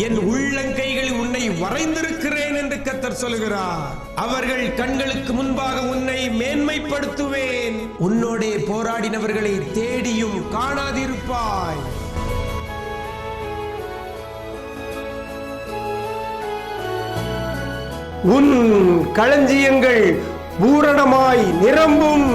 என் உள்ளங்கைகளில் உன்னை வரைந்திருக்கிறேன் என்று கர்த்தர் சொல்கிறார். அவர்கள் கண்களுக்கு முன்பாக உன்னை மேன்மைப்படுத்துவேன். உன்னோடே போராடினவர்களை தேடியும் காணாதிருப்பாய். உன் களஞ்சியங்கள் பூரணமாய் நிரம்பும்.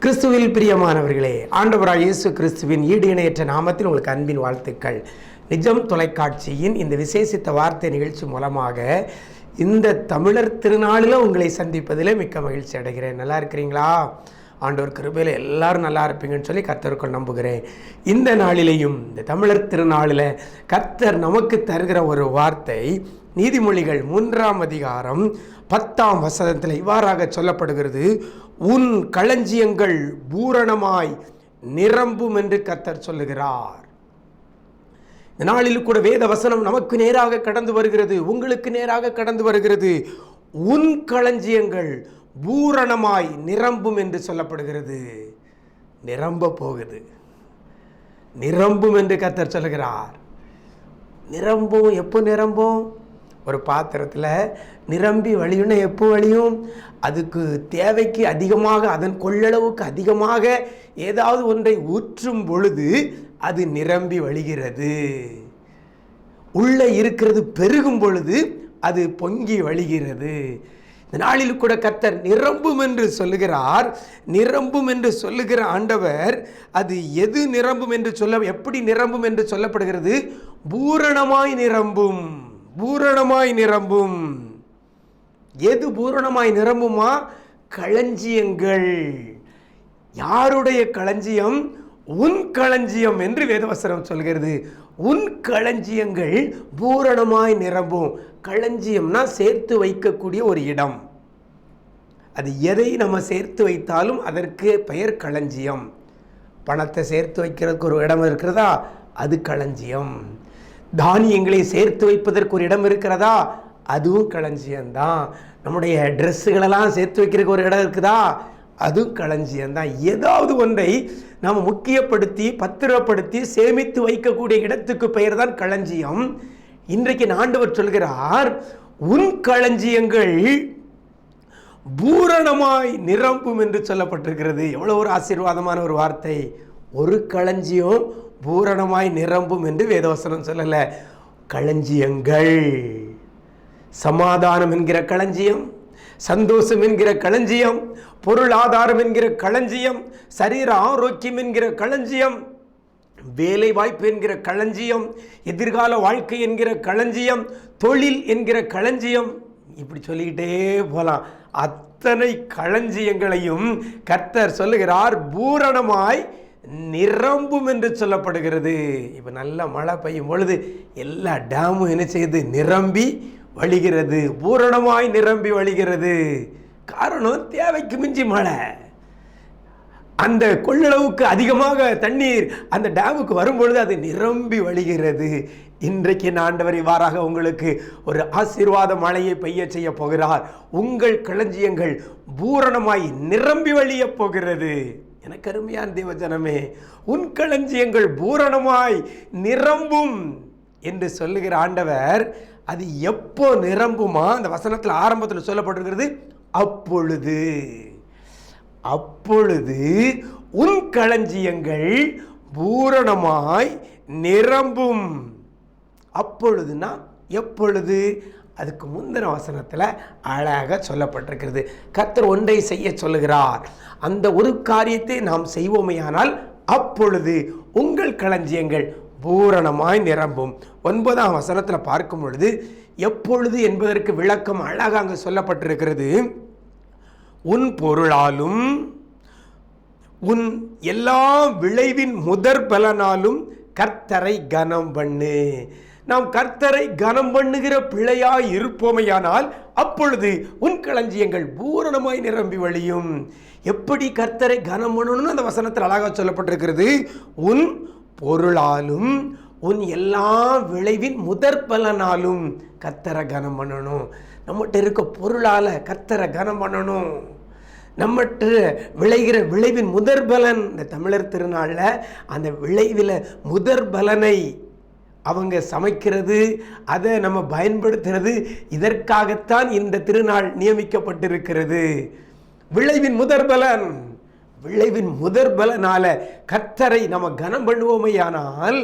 கிறிஸ்துவில் பிரியமானவர்களே, ஆண்டவராய் இயேசு கிறிஸ்துவின் ஈடு இணையற்ற நாமத்தில் உங்களுக்கு அன்பின் வாழ்த்துக்கள். நிஜம் தொலைக்காட்சியின் இந்த விசேஷித்த வார்த்தை நிகழ்ச்சி மூலமாக இந்த தமிழர் திருநாளில் உங்களை சந்திப்பதில் மிக்க மகிழ்ச்சி அடைகிறேன். நல்லா இருக்கிறீங்களா? ஆண்டவர் கிருபையில் எல்லாரும் நல்லா இருப்பீங்கன்னு சொல்லி கர்த்தருக்குள் நம்புகிறேன். இந்த நாளிலேயும் இந்த தமிழர் திருநாளில் கர்த்தர் நமக்கு தருகிற ஒரு வார்த்தை நீதிமொழிகள் 3ஆம் அதிகாரம் 10ஆம் வசனத்தில் இவ்வாறாக சொல்லப்படுகிறது. உன் களஞ்சியங்கள் பூரணமாய் நிரம்பும் என்று கர்த்தர் சொல்லுகிறார். இந்த நாளில் கூட வேத வசனம் நமக்கு நேராக கடந்து வருகிறது, உங்களுக்கு நேராக கடந்து வருகிறது. உன் களஞ்சியங்கள் பூரணமாய் நிரம்பும் என்று சொல்லப்படுகிறது. நிரம்ப போகுது, நிரம்பும் என்று கர்த்தர் சொல்லுகிறார். நிரம்பும். எப்போ நிரம்பும்? ஒரு பாத்திரத்தில் நிரம்பி வழியுன்னா எப்போ வழியும்? அதுக்கு தேவைக்கு அதிகமாக, அதன் கொள்ளளவுக்கு அதிகமாக ஏதாவது ஒன்றை ஊற்றும் பொழுது அது நிரம்பி வழிகிறது. உள்ளே இருக்கிறது பெருகும் பொழுது அது பொங்கி வழிகிறது. இந்த நாளில் கூட கர்த்தர் நிரம்பும் என்று சொல்லுகிறார். நிரம்பும் என்று சொல்லுகிற ஆண்டவர் அது எது நிரம்பும் என்று எப்படி நிரம்பும் என்று சொல்லப்படுகிறது? பூரணமாய் நிரம்பும். பூரணமாய் நிரம்பும். எது பூரணமாய் நிரம்புமா? களஞ்சியங்கள். யாருடைய களஞ்சியம்? உன் களஞ்சியம் என்று வேதவசனம் சொல்கிறது. உன் களஞ்சியங்கள் பூரணமாய் நிரம்பும். களஞ்சியம்னா சேர்த்து வைக்கக்கூடிய ஒரு இடம். அது எதை நம்ம சேர்த்து வைத்தாலும் அதற்கு பெயர் களஞ்சியம். பணத்தை சேர்த்து வைக்கிறதுக்கு ஒரு இடம் இருக்கிறதா? அது களஞ்சியம். தானியங்களை சேர்த்து வைப்பதற்கு ஒரு இடம் இருக்கிறதா? அதுவும் களஞ்சியம்தான். நம்முடைய ட்ரெஸ்ஸுகளெல்லாம் சேர்த்து வைக்கிறதுக்கு ஒரு இடம் இருக்குதா? அதுவும் களஞ்சியம்தான். ஏதாவது ஒன்றை நாம் முக்கியப்படுத்தி பத்திரப்படுத்தி சேமித்து வைக்கக்கூடிய இடத்துக்கு பெயர் தான் களஞ்சியம். இன்றைக்கு ஆண்டவர் சொல்கிறார், உன் களஞ்சியங்கள் பூரணமாய் நிரம்பும் என்று சொல்லப்பட்டிருக்கிறது. எவ்வளோ ஒரு ஆசீர்வாதமான ஒரு வார்த்தை. ஒரு களஞ்சியம் பூரணமாய் நிரம்பும் என்று வேதவசனம் சொல்லல. களஞ்சியங்கள், சமாதானம் என்கிற களஞ்சியம், சந்தோஷம் என்கிற களஞ்சியம், பொருளாதாரம் என்கிற களஞ்சியம், சரீர ஆரோக்கியம் என்கிற களஞ்சியம், வேலை வாய்ப்பு என்கிற களஞ்சியம், எதிர்கால வாழ்க்கை என்கிற களஞ்சியம், தொழில் என்கிற களஞ்சியம், இப்படி சொல்லிக்கிட்டே போகலாம். அத்தனை களஞ்சியங்களையும் கர்த்தர் சொல்லுகிறார் பூரணமாய் நிரம்பும் என்று சொல்லப்படுகிறது. இப்போ நல்ல மழை பெய்யும் பொழுது எல்லா டேமும் என்ன செய்யுது? நிரம்பி வழிகிறது. பூரணமாய் நிரம்பி வழிகிறது. காரணம், தேவைக்கு மிஞ்சி மழை. அந்த கொள்ளளவுக்கு அதிகமாக தண்ணீர் அந்த டேமுக்கு வரும்பொழுது அது நிரம்பி வழிகிறது. இன்றைக்கு ஆண்டவர் இவ்வாறாக உங்களுக்கு ஒரு ஆசீர்வாத மழையை பெய்ய செய்ய போகிறார். உங்கள் களஞ்சியங்கள் பூரணமாய் நிரம்பி வழிய போகிறது. எனக்கு அருமையான தேவஜனமே, உன் களஞ்சியங்கள் பூரணமாய் நிரம்பும் என்று சொல்லுகிற ஆண்டவர் அது எப்போ நிரம்புமா? அந்த வசனத்தில் ஆரம்பத்தில் சொல்லப்பட்டிருக்கிறது, அப்பொழுது. அப்பொழுது உன் களஞ்சியங்கள் பூரணமாய் நிரம்பும். அப்பொழுதுனா எப்பொழுது? அதுக்கு முந்தின வசனத்தில் அழகாக சொல்லப்பட்டிருக்கிறது. கர்த்தர் ஒன்றை செய்ய சொல்லுகிறார். அந்த ஒரு காரியத்தை நாம் செய்வோமேயானால் அப்பொழுது உங்கள் களஞ்சியங்கள் பூரணமாய் நிரம்பும். 9ஆம் வசனத்தில் பார்க்கும் பொழுது எப்பொழுது என்பதற்கு விளக்கம் அழகாக அங்கு சொல்லப்பட்டிருக்கிறது. உன் பொருளாலும் உன் எல்லா விளைவின் முதற் பலனாலும் கர்த்தரை கனம் பண்ணு. நாம் கர்த்தரை கனம் பண்ணுகிற பிள்ளையாய் இருப்போமையானால் அப்பொழுது உன் களஞ்சியங்கள் பூரணமாய் நிரம்பி வழியும். எப்படி கர்த்தரை கனம் பண்ணணும்னு அந்த வசனத்தில் அழகாக சொல்லப்பட்டிருக்கிறது. உன் பொருளாலும் உன் எல்லா விளைவின் முதற் பலனாலும் கர்த்தரை கனம் பண்ணணும். நம்மகிட்ட இருக்க பொருளால் கர்த்தரை கனம் பண்ணணும். நம்மற்ற விளைகிற விளைவின் முதற் பலன், இந்த தமிழர் திருநாளில் அந்த விளைவில் முதற் பலனை அவங்க சமைக்கிறது, அதை நம்ம பயன்படுத்துறது, இதற்காகத்தான் இந்த திருநாள் நியமிக்கப்பட்டிருக்கிறது. விளைவின் முதற் பலன், விளைவின் முதற் பலனால கர்த்தரை நம்ம கனம் பண்ணுவோமையானால்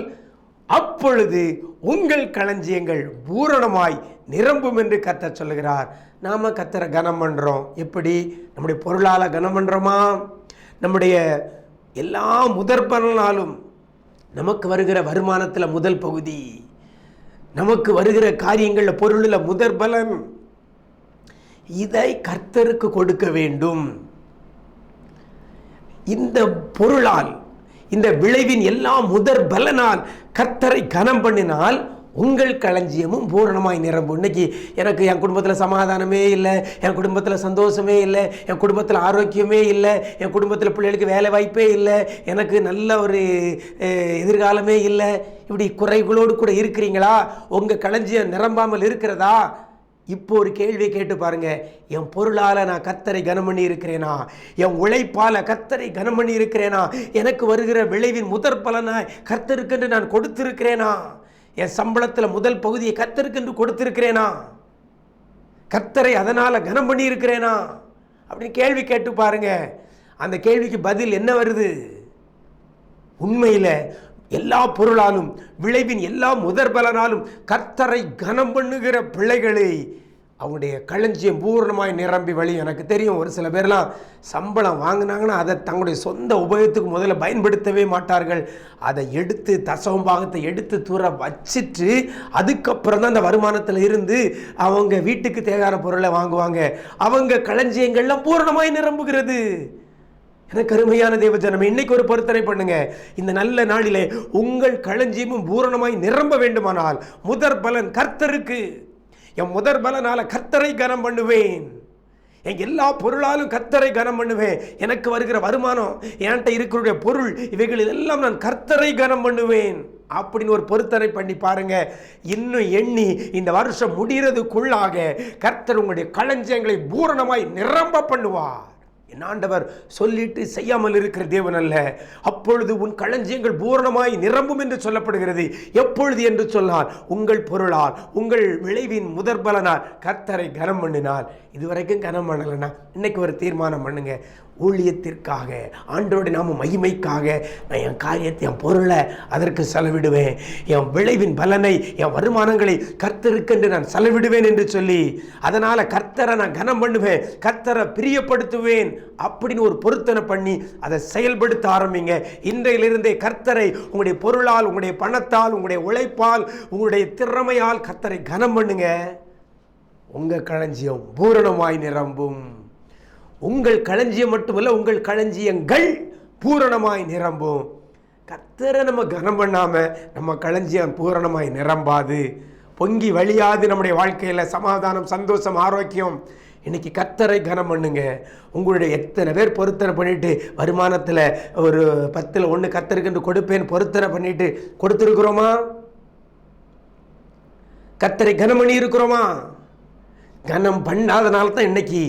அப்பொழுது உங்கள் களஞ்சியங்கள் பூரணமாய் நிரம்பும் என்று கர்த்தர் சொல்லுகிறார். நாம் கர்த்தரை கனம் பண்ணுறோம். எப்படி? நம்முடைய பொருளால் கனம் பண்ணுறோமா? நம்முடைய எல்லா முதற் பலனாலும், நமக்கு வருகிற வருமானத்தில் முதல் பகுதி, நமக்கு வருகிற காரியங்களில் பொருளில் முதற் பலன், இதை கர்த்தருக்கு கொடுக்க வேண்டும். இந்த பொருளால், இந்த விளைவின் எல்லா முதற் பலனால் கர்த்தரை கனம் பண்ணினால் உங்கள் களஞ்சியமும் பூரணமாய் நிரம்பும். இன்னைக்கு எனக்கு என் குடும்பத்தில் சமாதானமே இல்லை, என் குடும்பத்தில் சந்தோஷமே இல்லை, என் குடும்பத்தில் ஆரோக்கியமே இல்லை, என் குடும்பத்தில் பிள்ளைகளுக்கு வேலை வாய்ப்பே இல்லை, எனக்கு நல்ல ஒரு எதிர்காலமே இல்லை, இப்படி குறைகளோடு கூட இருக்கிறீங்களா? உங்கள் களஞ்சியம் நிரம்பாமல் இருக்கிறதா? இப்போ ஒரு கேள்வியை கேட்டு பாருங்க. என் பொருளால் நான் கர்த்தரை கனம் பண்ணி இருக்கிறேனா? என் உழைப்பால் கர்த்தரை கனம் பண்ணி இருக்கிறேனா? எனக்கு வருகிற விளைவின் முதற் பலனாய் கர்த்தருக்கென்று நான் கொடுத்திருக்கிறேனா? என் சம்பளத்தில் முதல் பகுதியை கர்த்தருக்கென்று கொடுத்திருக்கிறேனா? கர்த்தரை அதனால் கனம் பண்ணி இருக்கிறேனா அப்படின்னு கேள்வி கேட்டு பாருங்க. அந்த கேள்விக்கு பதில் என்ன வருது? உண்மையில் எல்லா பொருளாலும், விளைவின் எல்லா முதற் பலனாலும் கர்த்தரை கனம் பண்ணுகிற பிள்ளைகளை அவங்களுடைய களஞ்சியம் பூர்ணமாய் நிரம்பி வழியும். எனக்கு தெரியும், ஒரு சில பேர்லாம் சம்பளம் வாங்கினாங்கன்னா அதை தங்களுடைய சொந்த உபயோகத்துக்கு முதல்ல பயன்படுத்தவே மாட்டார்கள். அதை எடுத்து தசமபாகத்தை எடுத்து தூர வச்சுட்டு அதுக்கப்புறம் தான் அந்த வருமானத்தில் இருந்து அவங்க வீட்டுக்கு தேவையான பொருளை வாங்குவாங்க. அவங்க களஞ்சியங்கள்லாம் பூரணமாய் நிரம்புகிறது. எனக்கு அருமையான தேவஜனமே, இன்னைக்கு ஒரு பொருத்தனை பண்ணுங்க. இந்த நல்ல நாளிலே உங்கள் களஞ்சியமும் பூரணமாய் நிரம்ப வேண்டுமானால் முதற் பலன் கர்த்தருக்கு. என் முதற் பலனால கர்த்தரை கனம் பண்ணுவேன். என் எல்லா பொருளாலும் கர்த்தரை கனம் பண்ணுவேன். எனக்கு வருகிற வருமானம், என்கிட்ட இருக்கிற பொருள், இவைகள் எல்லாம் நான் கர்த்தரை கனம் பண்ணுவேன் அப்படின்னு ஒரு பொருத்தனை பண்ணி பாருங்க. இன்னும் எண்ணி இந்த வருஷம் முடிகிறதுக்குள்ளாக கர்த்தர் உங்களுடைய களஞ்சியங்களை பூரணமாய் நிரம்ப பண்ணுவார். என் ஆண்டவர் சொல்லிட்டு செய்யாமல் இருக்கிற தேவன் அல்ல. அப்பொழுது உன் களஞ்சியங்கள் பூரணமாய் நிரம்பும் என்று சொல்லப்படுகிறது. எப்பொழுது என்று சொன்னால், உங்கள் பொருளால், உங்கள் விளைவின் முதற் பலனால் கர்த்தரை கனம் பண்ணினால். இதுவரைக்கும் கனம் பண்ணலைன்னா இன்னைக்கு ஒரு தீர்மானம் பண்ணுங்க. ஊழியத்திற்காக, ஆண்டவருடைய நாம மகிமைக்காக நான் என் காரியத்தை, என் பொருளை அதற்கு செலவிடுவேன். என் விளைவின் பலனை, என் வருமானங்களை கர்த்தருக்கென்று நான் செலவிடுவேன் என்று சொல்லி, அதனால் கர்த்தரை நான் கனம் பண்ணுவேன், கர்த்தரை பிரியப்படுத்துவேன் அப்படின்னு ஒரு பொருத்தனை பண்ணி அதை செயல்படுத்த ஆரம்பிங்க. இன்றையிலிருந்தே கர்த்தரை உங்களுடைய பொருளால், உங்களுடைய பணத்தால், உங்களுடைய உழைப்பால், உங்களுடைய திறமையால் கர்த்தரை கனம் பண்ணுங்க. உங்கள் களஞ்சியம் பூரணமாய் நிரம்பும். உங்கள் களஞ்சியம் மட்டுமல்ல, உங்கள் களஞ்சியங்கள் பூரணமாய் நிரம்பும். கர்த்தரை நம்ம கனம் பண்ணாம நம்ம களஞ்சியம் பூரணமாய் நிரம்பாது, பொங்கி வழியாது. நம்முடைய வாழ்க்கையில் சமாதானம், சந்தோஷம், ஆரோக்கியம். இன்னைக்கு கர்த்தரை கனம் பண்ணுங்க. உங்களுடைய எத்தனை பேர் பொருத்தனை பண்ணிட்டு வருமானத்தில் ஒரு 10ல் 1 கர்த்தருக்கு கொடுப்பேன் பொருத்தனை பண்ணிட்டு கொடுத்துருக்குறோமா? கர்த்தரை கனம் பண்ணி இருக்கிறோமா? கனம் பண்ணாதனால தான் இன்னைக்கு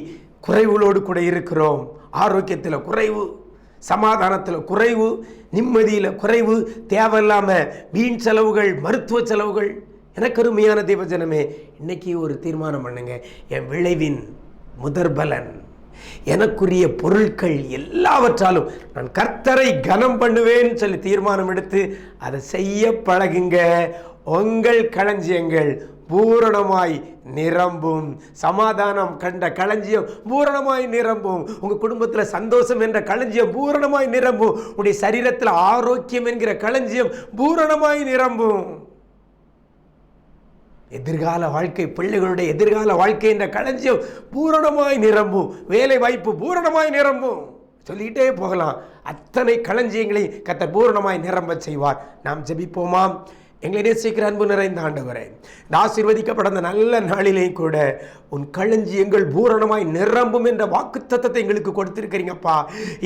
குறைவுகளோடு கூட இருக்கிறோம். ஆரோக்கியத்தில் குறைவு, சமாதானத்தில் குறைவு, நிம்மதியில் குறைவு, தேவையில்லாமல் வீண் செலவுகள், மருத்துவ செலவுகள். எனக்கு அருமையான தேவஜனமே, இன்னைக்கு ஒரு தீர்மானம் பண்ணுங்க. என் விளைவின் முதற் பலன், எனக்குரிய பொருட்கள் எல்லாவற்றாலும் நான் கர்த்தரை கனம் பண்ணுவேன் சொல்லி தீர்மானம் எடுத்து அதை செய்ய பழகுங்க. உங்கள் களஞ்சியங்கள் பூரணமாய் நிரம்பும். சமாதானம் கண்ட களஞ்சியம் பூரணமாய் நிரம்பும். உங்க குடும்பத்தில் சந்தோஷம் என்ற களஞ்சியம் பூரணமாய் நிரம்பும். உங்களுடைய சரீரத்தில் ஆரோக்கியம் என்கிற களஞ்சியம் பூரணமாய் நிரம்பும். எதிர்கால வாழ்க்கை, பிள்ளைகளுடைய எதிர்கால வாழ்க்கை என்ற களஞ்சியம் பூரணமாய் நிரம்பும். வேலை வாய்ப்பு பூரணமாய் நிரம்பும். சொல்லிட்டே போகலாம். அத்தனை களஞ்சியங்களை கர்த்தர் பூரணமாய் நிரம்ப செய்வார். நாம் ஜெபிப்போமா? எங்களை நேசிக்கிற அன்பு நிறைந்த ஆண்டவரே, இந்த ஆசீர்வதிக்கப்பட்ட நல்ல நாளிலேயும் கூட உன் களஞ்சியங்கள் பூரணமாய் நிரம்பும் என்ற வாக்குத்தத்தத்தை எங்களுக்கு கொடுத்திருக்கிறீங்கப்பா.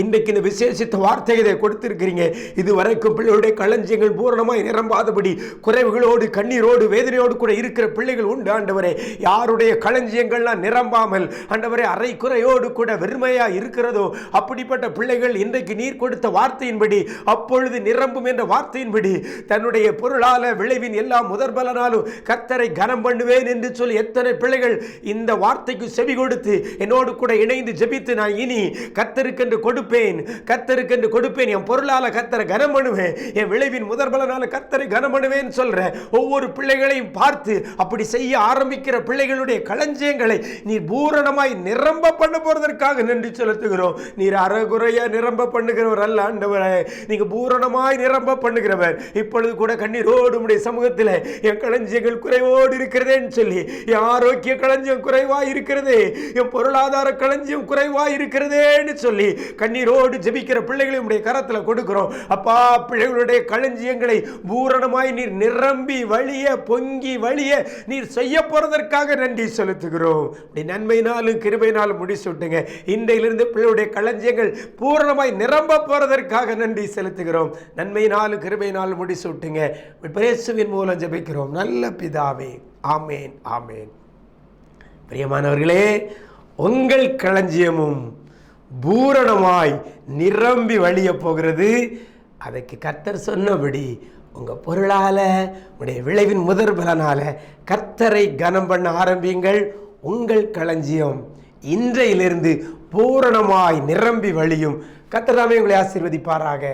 இன்றைக்கு இந்த விசேஷித்த வார்த்தையை கொடுத்திருக்கிறீங்க. இதுவரைக்கும் பிள்ளைகளுடைய களஞ்சியங்கள் பூரணமாய் நிரம்பாதபடி குறைவுகளோடு கண்ணீரோடு வேதனையோடு கூட இருக்கிற பிள்ளைகள் உண்டு ஆண்டவரே. யாருடைய களஞ்சியங்கள்லாம் நிரம்பாமல் ஆண்டவரே அரை குறையோடு கூட வெறுமையா இருக்கிறதோ அப்படிப்பட்ட பிள்ளைகள் இன்றைக்கு நீர் கொடுத்த வார்த்தையின்படி அப்பொழுது நிரம்பும் என்ற வார்த்தையின்படி தன்னுடைய பொருளால் விளைவின் எல்லா முதற்பலனாலும் கர்த்தரை கனம் பண்ணுவேன் என்று சொல்லி எத்தனை பிள்ளைகள் இந்த வார்த்தைக்கு செவி கொடுத்து என்னோடு கூட இணைந்து ஜெபித்து நான் இனி கர்த்தருக்கென்று கொடுப்பேன், கர்த்தருக்கென்று கொடுப்பேன், என் பொருளால கர்த்தரை கனம் பண்ணுவேன், என் விளைவின் முதற்பலனால கர்த்தரை கனம் பண்ணுவேன் சொல்ற ஒவ்வொரு பிள்ளைகளையும் பார்த்து அப்படி செய்ய ஆரம்பிக்கிற பிள்ளைகளுடைய களஞ்சியங்களை நீர் பூரணமாய் நிரம்ப பண்ண போறதற்காக நன்றி செலுத்துகிறோம். நீர் அறகுறையா நிரம்ப பண்ணுகிறவர் அல்ல ஆண்டவரே, நீங்க பூரணமாய் நிரம்ப பண்ணுகிறவர். இப்பொழுது கூட கண்ணீரோடு உம்முடைய சமூகத்தில் என் களஞ்சியங்கள் குறைவோடு இருக்கிறதேன்னு சொல்லி, என் ஆரோக்கிய களஞ்சியம் குறைவாய் இருக்கிறதே, என் பொருளாதார களஞ்சியம் குறைவாய் இருக்கிறதேன்னு சொல்லி கண்ணீரோடு ஜெபிக்கிற பிள்ளைகளை உம்முடைய கரத்தில் கொடுக்கிறோம். அப்பா, பிள்ளைகளுடைய களஞ்சியங்களை பூரணமாய் நீர் நிரம்பி வழிய பொங்கி வழிய நீர் செய்ய போறதற்காக நன்றி செலுத்துகிறோம். நன்மையினாலும் கிருபையினாலும் முடிசூட்டுங்க. இன்றையிலிருந்து பிள்ளைகளுடைய களஞ்சியங்கள் பூரணமாய் நிரம்ப போறதற்காக நன்றி செலுத்துகிறோம். நன்மையினாலும் கிருபையினாலும் முடிசூட்டுங்க. இயேசுவின் மூலம் ஜெபிக்கிறோம் நல்ல பிதாவே, ஆமேன், ஆமேன். பிரியமானவர்களே, உங்கள் களஞ்சியமும் பூரணமாய் நிரம்பி வழிய போகிறது. அதற்கு கர்த்தர் சொன்னபடி உங்க பொருளால உடைய விளைவின் முதற் பலனால கர்த்தரை கனம் பண்ண ஆரம்பியுங்கள். உங்கள் களஞ்சியம் இன்றையிலிருந்து பூரணமாய் நிரம்பி வழியும். கர்த்தர் தாமே உங்களை ஆசீர்வதிப்பாராக.